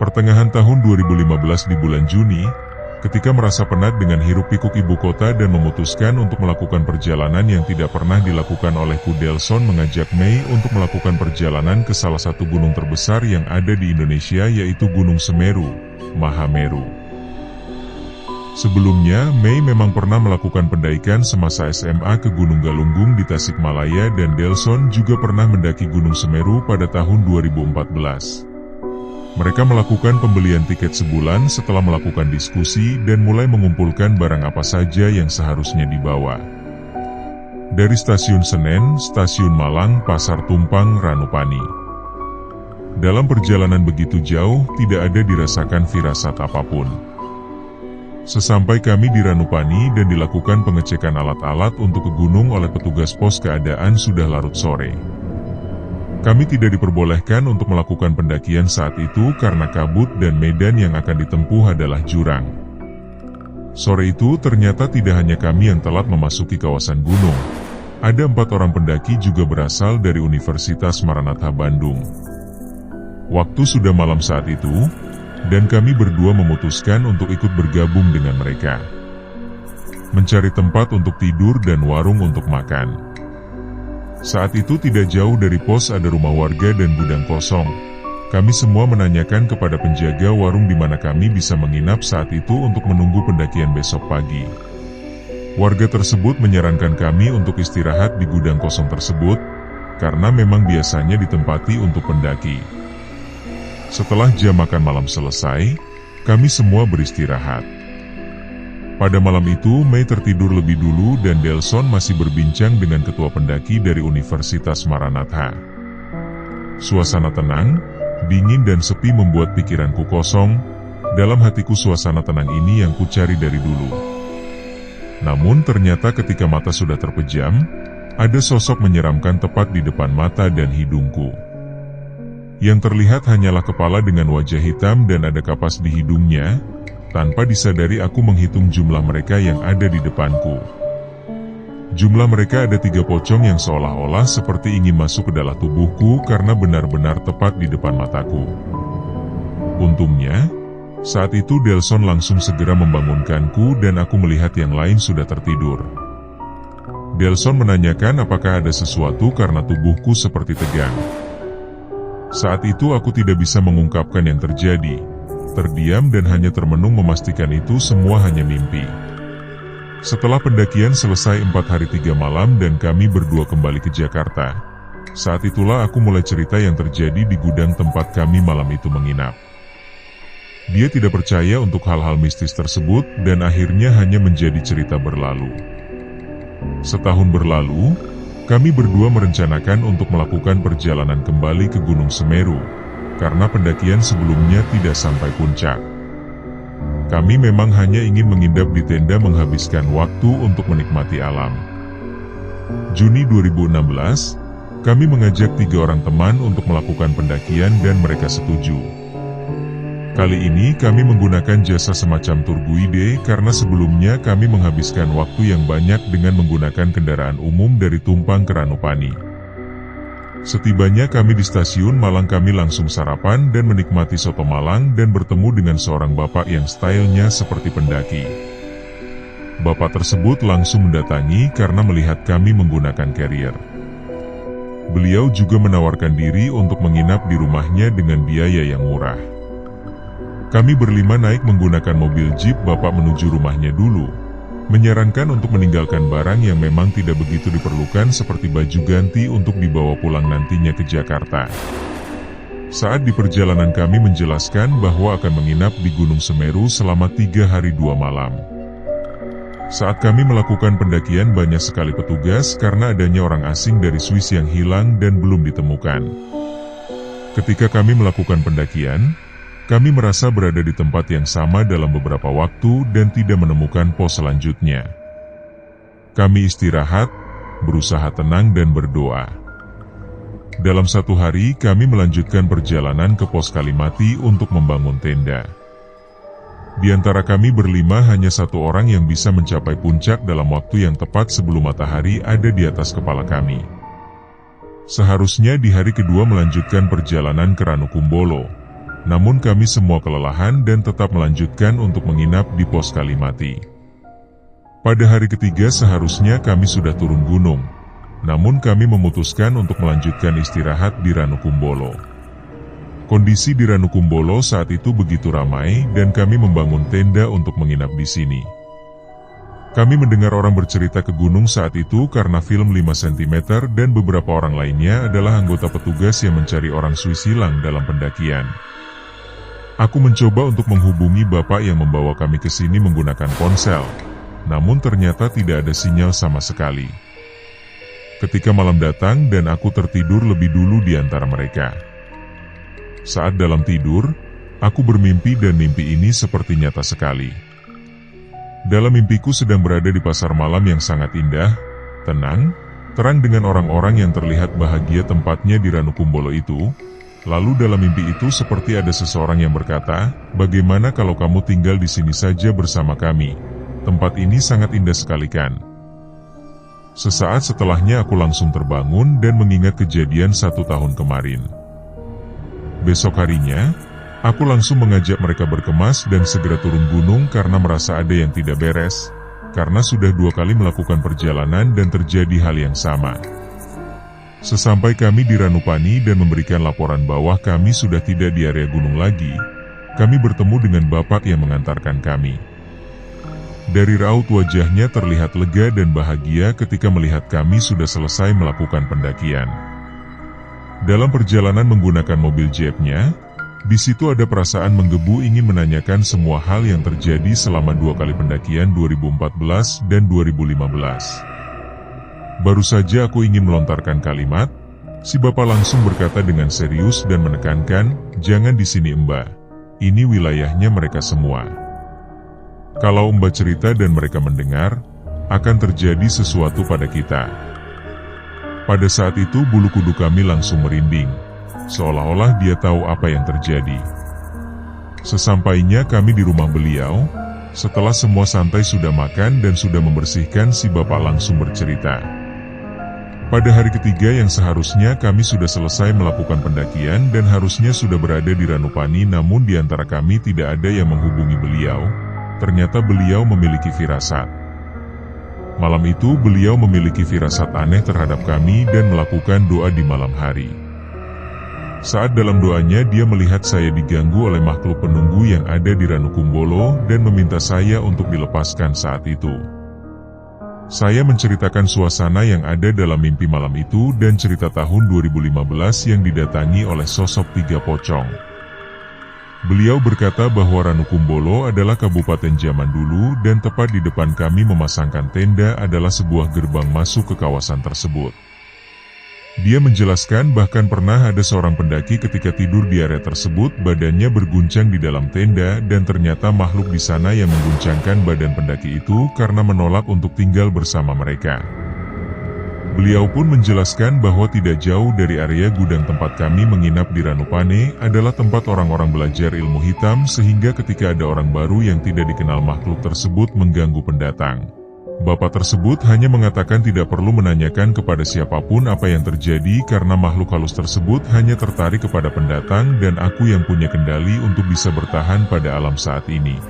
Pertengahan tahun 2015 di bulan Juni, ketika merasa penat dengan hiruk-pikuk ibu kota dan memutuskan untuk melakukan perjalanan yang tidak pernah dilakukan olehku, Delson mengajak Mei untuk melakukan perjalanan ke salah satu gunung terbesar yang ada di Indonesia, yaitu Gunung Semeru, Mahameru. Sebelumnya, Mei memang pernah melakukan pendaikan semasa SMA ke Gunung Galunggung di Tasikmalaya, dan Delson juga pernah mendaki Gunung Semeru pada tahun 2014. Mereka melakukan pembelian tiket sebulan setelah melakukan diskusi dan mulai mengumpulkan barang apa saja yang seharusnya dibawa. Dari Stasiun Senen, Stasiun Malang, Pasar Tumpang, Ranupani. Dalam perjalanan begitu jauh, tidak ada dirasakan firasat apapun. Sesampai kami di Ranupani dan dilakukan pengecekan alat-alat untuk ke gunung oleh petugas pos, keadaan sudah larut sore. Kami tidak diperbolehkan untuk melakukan pendakian saat itu karena kabut dan medan yang akan ditempuh adalah jurang. Sore itu ternyata tidak hanya kami yang telat memasuki kawasan gunung. Ada 4 orang pendaki juga berasal dari Universitas Maranatha Bandung. Waktu sudah malam saat itu, dan kami berdua memutuskan untuk ikut bergabung dengan mereka. Mencari tempat untuk tidur dan warung untuk makan. Saat itu tidak jauh dari pos ada rumah warga dan gudang kosong. Kami semua menanyakan kepada penjaga warung di mana kami bisa menginap saat itu untuk menunggu pendakian besok pagi. Warga tersebut menyarankan kami untuk istirahat di gudang kosong tersebut, karena memang biasanya ditempati untuk pendaki. Setelah jam makan malam selesai, kami semua beristirahat. Pada malam itu, Mei tertidur lebih dulu dan Delson masih berbincang dengan ketua pendaki dari Universitas Maranatha. Suasana tenang, dingin dan sepi membuat pikiranku kosong. Dalam hatiku suasana tenang ini yang kucari dari dulu. Namun ternyata ketika mata sudah terpejam, ada sosok menyeramkan tepat di depan mata dan hidungku. Yang terlihat hanyalah kepala dengan wajah hitam dan ada kapas di hidungnya. Tanpa disadari aku menghitung jumlah mereka yang ada di depanku. Jumlah mereka ada 3 pocong yang seolah-olah seperti ingin masuk ke dalam tubuhku karena benar-benar tepat di depan mataku. Untungnya, saat itu Delson langsung segera membangunkanku dan aku melihat yang lain sudah tertidur. Delson menanyakan apakah ada sesuatu karena tubuhku seperti tegang. Saat itu aku tidak bisa mengungkapkan yang terjadi. Terdiam dan hanya termenung memastikan itu semua hanya mimpi. Setelah pendakian selesai 4 hari 3 malam dan kami berdua kembali ke Jakarta. Saat itulah aku mulai cerita yang terjadi di gudang tempat kami malam itu menginap. Dia tidak percaya untuk hal-hal mistis tersebut dan akhirnya hanya menjadi cerita berlalu. Setahun berlalu, kami berdua merencanakan untuk melakukan perjalanan kembali ke Gunung Semeru. Karena pendakian sebelumnya tidak sampai puncak. Kami memang hanya ingin menginap di tenda menghabiskan waktu untuk menikmati alam. Juni 2016, kami mengajak 3 orang teman untuk melakukan pendakian dan mereka setuju. Kali ini kami menggunakan jasa semacam tour guide karena sebelumnya kami menghabiskan waktu yang banyak dengan menggunakan kendaraan umum dari Tumpang ke Ranupani. Setibanya kami di stasiun Malang, kami langsung sarapan dan menikmati soto Malang dan bertemu dengan seorang bapak yang stylenya seperti pendaki. Bapak tersebut langsung mendatangi karena melihat kami menggunakan carrier. Beliau juga menawarkan diri untuk menginap di rumahnya dengan biaya yang murah. Kami berlima naik menggunakan mobil jeep bapak menuju rumahnya dulu. Menyarankan untuk meninggalkan barang yang memang tidak begitu diperlukan seperti baju ganti untuk dibawa pulang nantinya ke Jakarta. Saat di perjalanan kami menjelaskan bahwa akan menginap di Gunung Semeru selama 3 hari 2 malam. Saat kami melakukan pendakian banyak sekali petugas karena adanya orang asing dari Swiss yang hilang dan belum ditemukan. Ketika kami melakukan pendakian, kami merasa berada di tempat yang sama dalam beberapa waktu dan tidak menemukan pos selanjutnya. Kami istirahat, berusaha tenang dan berdoa. Dalam 1 hari kami melanjutkan perjalanan ke pos Kalimati untuk membangun tenda. Di antara kami berlima hanya 1 orang yang bisa mencapai puncak dalam waktu yang tepat sebelum matahari ada di atas kepala kami. Seharusnya di hari kedua melanjutkan perjalanan ke Ranukumbolo. Namun kami semua kelelahan dan tetap melanjutkan untuk menginap di pos Kalimati. Pada hari ketiga seharusnya kami sudah turun gunung, namun kami memutuskan untuk melanjutkan istirahat di Ranukumbolo. Kondisi di Ranukumbolo saat itu begitu ramai dan kami membangun tenda untuk menginap di sini. Kami mendengar orang bercerita ke gunung saat itu karena film 5 cm dan beberapa orang lainnya adalah anggota petugas yang mencari orang Swiss hilang dalam pendakian. Aku mencoba untuk menghubungi bapak yang membawa kami ke sini menggunakan ponsel, namun ternyata tidak ada sinyal sama sekali. Ketika malam datang dan aku tertidur lebih dulu di antara mereka. Saat dalam tidur, aku bermimpi dan mimpi ini seperti nyata sekali. Dalam mimpiku sedang berada di pasar malam yang sangat indah, tenang, terang dengan orang-orang yang terlihat bahagia tempatnya di Ranukumbolo itu. Lalu dalam mimpi itu seperti ada seseorang yang berkata, "Bagaimana kalau kamu tinggal di sini saja bersama kami? Tempat ini sangat indah sekali kan?" Sesaat setelahnya aku langsung terbangun dan mengingat kejadian 1 tahun kemarin. Besok harinya, aku langsung mengajak mereka berkemas dan segera turun gunung karena merasa ada yang tidak beres, karena sudah 2 kali melakukan perjalanan dan terjadi hal yang sama. Sesampai kami di Ranupani dan memberikan laporan bahwa kami sudah tidak di area gunung lagi, kami bertemu dengan bapak yang mengantarkan kami. Dari raut wajahnya terlihat lega dan bahagia ketika melihat kami sudah selesai melakukan pendakian. Dalam perjalanan menggunakan mobil jeepnya, di situ ada perasaan menggebu ingin menanyakan semua hal yang terjadi selama 2 kali pendakian 2014 dan 2015. Baru saja aku ingin melontarkan kalimat, si bapak langsung berkata dengan serius dan menekankan, "Jangan di sini Mbak. Ini wilayahnya mereka semua. Kalau Mbak cerita dan mereka mendengar, akan terjadi sesuatu pada kita." Pada saat itu bulu kuduk kami langsung merinding, seolah-olah dia tahu apa yang terjadi. Sesampainya kami di rumah beliau, setelah semua santai sudah makan dan sudah membersihkan, si bapak langsung bercerita. Pada hari ketiga yang seharusnya kami sudah selesai melakukan pendakian dan harusnya sudah berada di Ranupani, namun di antara kami tidak ada yang menghubungi beliau. Ternyata beliau memiliki firasat. Malam itu beliau memiliki firasat aneh terhadap kami dan melakukan doa di malam hari. Saat dalam doanya dia melihat saya diganggu oleh makhluk penunggu yang ada di Ranukumbolo dan meminta saya untuk dilepaskan saat itu. Saya menceritakan suasana yang ada dalam mimpi malam itu dan cerita tahun 2015 yang didatangi oleh sosok 3 pocong. Beliau berkata bahwa Ranukumbolo adalah kabupaten zaman dulu dan tepat di depan kami memasangkan tenda adalah sebuah gerbang masuk ke kawasan tersebut. Dia menjelaskan bahkan pernah ada seorang pendaki ketika tidur di area tersebut badannya berguncang di dalam tenda dan ternyata makhluk di sana yang mengguncangkan badan pendaki itu karena menolak untuk tinggal bersama mereka. Beliau pun menjelaskan bahwa tidak jauh dari area gudang tempat kami menginap di Ranupane adalah tempat orang-orang belajar ilmu hitam sehingga ketika ada orang baru yang tidak dikenal makhluk tersebut mengganggu pendatang. Bapak tersebut hanya mengatakan tidak perlu menanyakan kepada siapapun apa yang terjadi karena makhluk halus tersebut hanya tertarik kepada pendatang dan aku yang punya kendali untuk bisa bertahan pada alam saat ini.